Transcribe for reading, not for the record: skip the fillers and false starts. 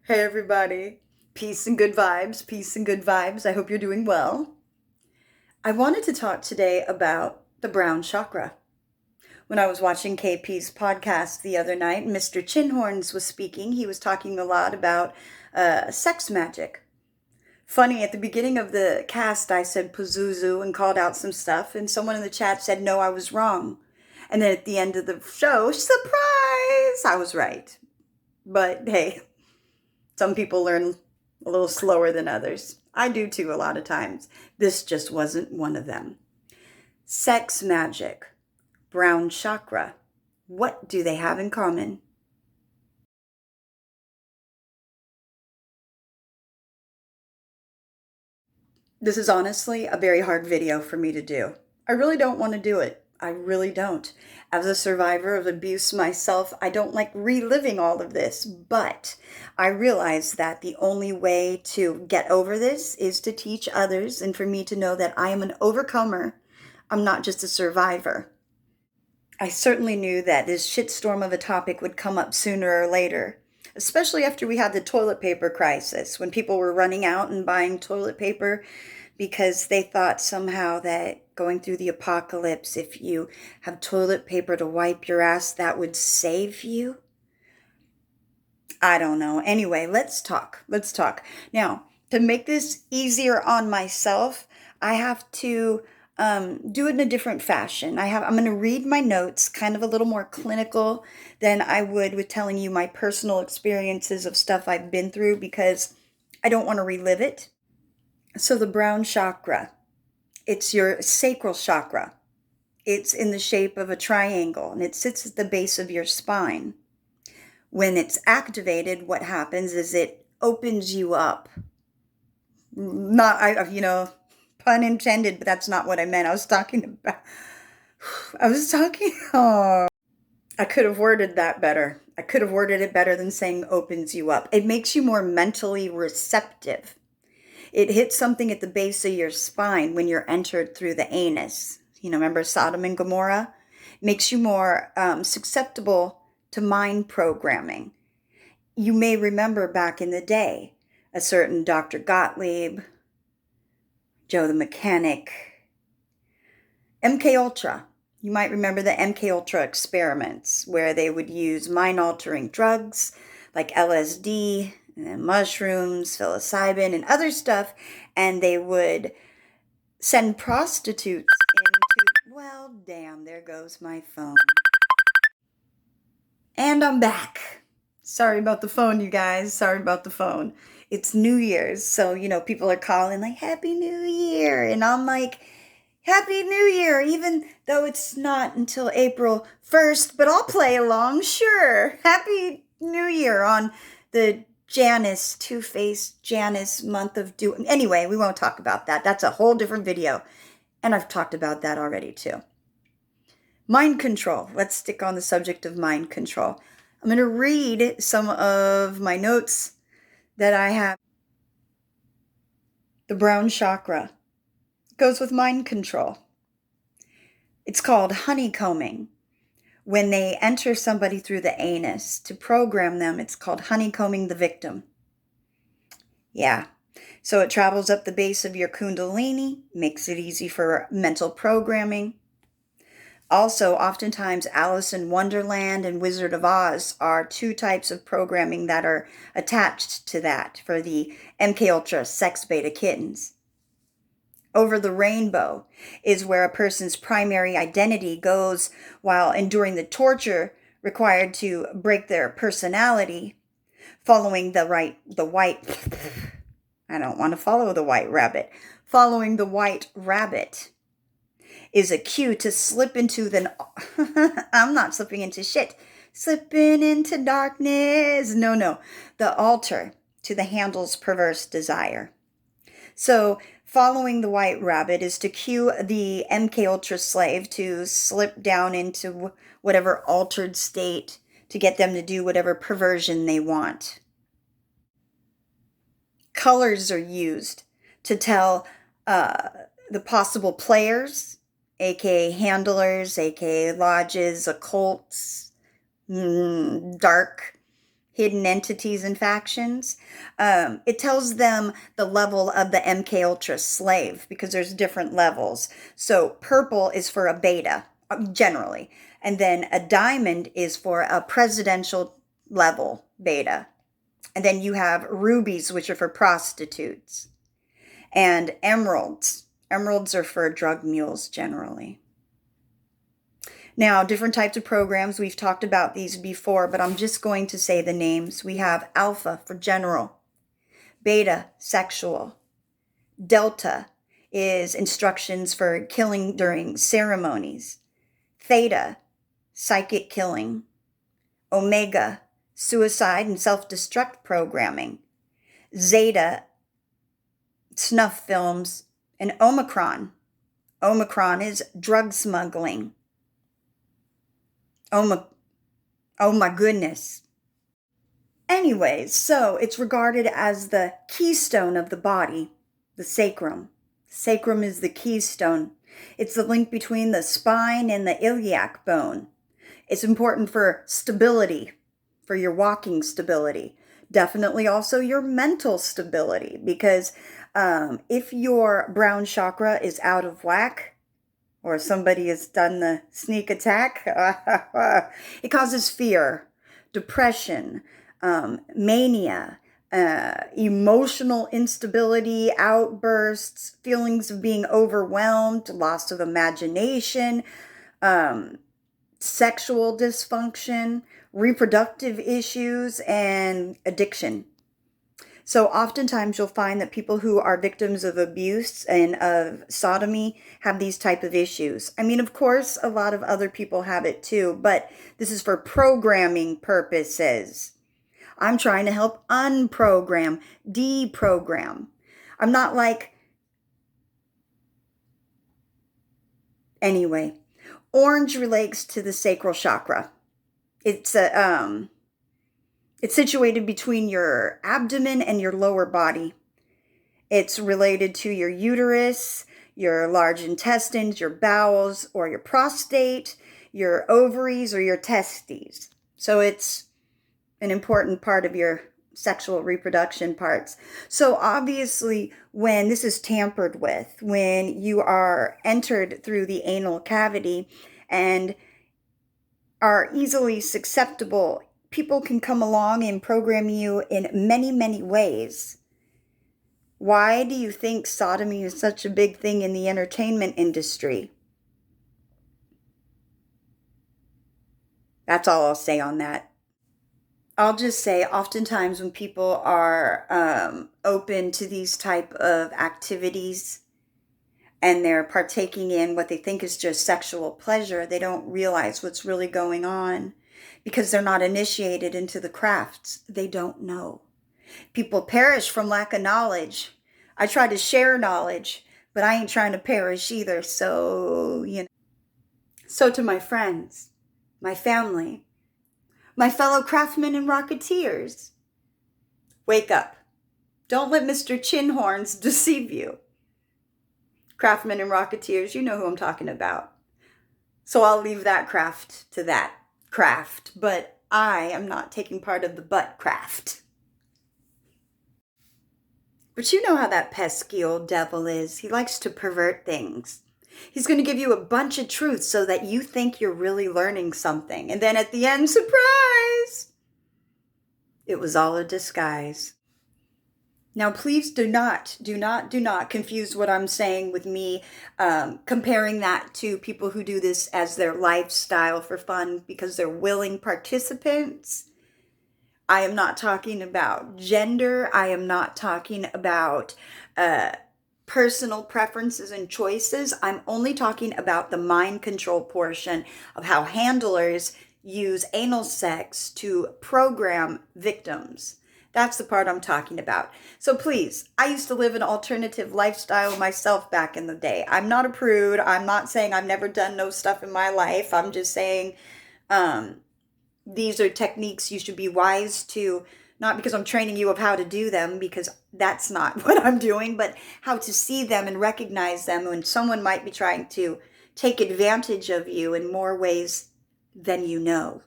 Hey everybody. Peace and good vibes. Peace and good vibes. I hope you're doing well. I wanted to talk today about the brown chakra. When I was watching KP's podcast the other night, Mr. Chinhorns was speaking. He was talking a lot about sex magic. Funny, at the beginning of the cast, I said Pazuzu and called out some stuff, and someone in the chat said, no, I was wrong. And then at the end of the show, surprise, I was right. But hey, some people learn a little slower than others. I do too, a lot of times. This just wasn't one of them. Sex magic, brown chakra. What do they have in common? This is honestly a very hard video for me to do. I really don't want to do it. I really don't. As a survivor of abuse myself, I don't like reliving all of this, but I realize that the only way to get over this is to teach others and for me to know that I am an overcomer. I'm not just a survivor. I certainly knew that this shitstorm of a topic would come up sooner or later, especially after we had the toilet paper crisis, when people were running out and buying toilet paper because they thought somehow that going through the apocalypse, if you have toilet paper to wipe your ass, that would save you. I don't know. Anyway, let's talk. Let's talk. Now, to make this easier on myself, I have to do it in a different fashion. I'm going to read my notes, kind of a little more clinical than I would with telling you my personal experiences of stuff I've been through because I don't want to relive it. So the brown chakra, it's your sacral chakra. It's in the shape of a triangle and it sits at the base of your spine. When it's activated, what happens is it opens you up. Pun intended, but that's not what I meant. Oh, I could have worded that better. I could have worded it better than saying opens you up. It makes you more mentally receptive. It hits something at the base of your spine when you're entered through the anus. Remember Sodom and Gomorrah? Makes you more susceptible to mind programming. You may remember back in the day, a certain Dr. Gottlieb, Joe the Mechanic, MK Ultra. You might remember the MK Ultra experiments where they would use mind-altering drugs like LSD and mushrooms, psilocybin, and other stuff, and they would send prostitutes into, well, damn, there goes my phone. And I'm back. Sorry about the phone, you guys. Sorry about the phone. It's New Year's, so, people are calling like, Happy New Year. And I'm like, Happy New Year, even though it's not until April 1st, but I'll play along, sure. Happy New Year on the Two-Faced Janice month of doom. Anyway, we won't talk about that. That's a whole different video. And I've talked about that already too. Mind control. Let's stick on the subject of mind control. I'm going to read some of my notes that I have. The brown chakra goes with mind control. It's called honeycombing. When they enter somebody through the anus to program them, it's called honeycombing the victim. Yeah. So it travels up the base of your kundalini, makes it easy for mental programming. Also, oftentimes, Alice in Wonderland and Wizard of Oz are two types of programming that are attached to that for the MK Ultra sex beta kittens. Over the rainbow is where a person's primary identity goes while enduring the torture required to break their personality, following the white, I don't want to follow the white rabbit, following the white rabbit is a cue to slip into I'm not slipping into shit. Slipping into darkness. No. The altar to the handle's perverse desire. So following the white rabbit is to cue the MK Ultra slave to slip down into whatever altered state to get them to do whatever perversion they want. Colors are used to tell the possible players, aka handlers, aka lodges, occults, dark hidden entities and factions. It tells them the level of the MK Ultra slave because there's different levels. So purple is for a beta, generally. And then a diamond is for a presidential level beta. And then you have rubies, which are for prostitutes. And emeralds. Emeralds are for drug mules, generally. Now, different types of programs, we've talked about these before, but I'm just going to say the names. We have Alpha for general, Beta, sexual, Delta is instructions for killing during ceremonies, Theta, psychic killing, Omega, suicide and self-destruct programming, Zeta, snuff films, and Omicron. Omicron is drug smuggling. Oh my goodness. Anyways, so it's regarded as the keystone of the body, the sacrum. Sacrum is the keystone. It's the link between the spine and the iliac bone. It's important for stability, for your walking stability. Definitely also your mental stability, because if your brown chakra is out of whack, or somebody has done the sneak attack, it causes fear, depression, mania, emotional instability, outbursts, feelings of being overwhelmed, loss of imagination, sexual dysfunction, reproductive issues, and addiction. So oftentimes you'll find that people who are victims of abuse and of sodomy have these type of issues. I mean, of course, a lot of other people have it too, but this is for programming purposes. I'm trying to help unprogram, deprogram. I'm not like... Anyway, orange relates to the sacral chakra. It's situated between your abdomen and your lower body. It's related to your uterus, your large intestines, your bowels, or your prostate, your ovaries, or your testes. So it's an important part of your sexual reproduction parts. So obviously, when this is tampered with, when you are entered through the anal cavity and are easily susceptible, people can come along and program you in many, many ways. Why do you think sodomy is such a big thing in the entertainment industry? That's all I'll say on that. I'll just say, oftentimes when people are open to these type of activities and they're partaking in what they think is just sexual pleasure, they don't realize what's really going on because they're not initiated into the crafts. They don't know. People perish from lack of knowledge. I try to share knowledge, but I ain't trying to perish either. So, So to my friends, my family, my fellow craftsmen and rocketeers, wake up. Don't let Mr. Chinhorns deceive you. Craftsmen and rocketeers, you know who I'm talking about. So I'll leave that craft to that craft, but I am not taking part of the butt craft. But you know how that pesky old devil is. He likes to pervert things. He's going to give you a bunch of truths so that you think you're really learning something. And then at the end, surprise! It was all a disguise. Now, please do not confuse what I'm saying with me comparing that to people who do this as their lifestyle for fun because they're willing participants. I am not talking about gender. I am not talking about personal preferences and choices. I'm only talking about the mind control portion of how handlers use anal sex to program victims. That's the part I'm talking about. So please, I used to live an alternative lifestyle myself back in the day. I'm not a prude. I'm not saying I've never done no stuff in my life. I'm just saying these are techniques you should be wise to, not because I'm training you of how to do them, because that's not what I'm doing, but how to see them and recognize them when someone might be trying to take advantage of you in more ways than you know.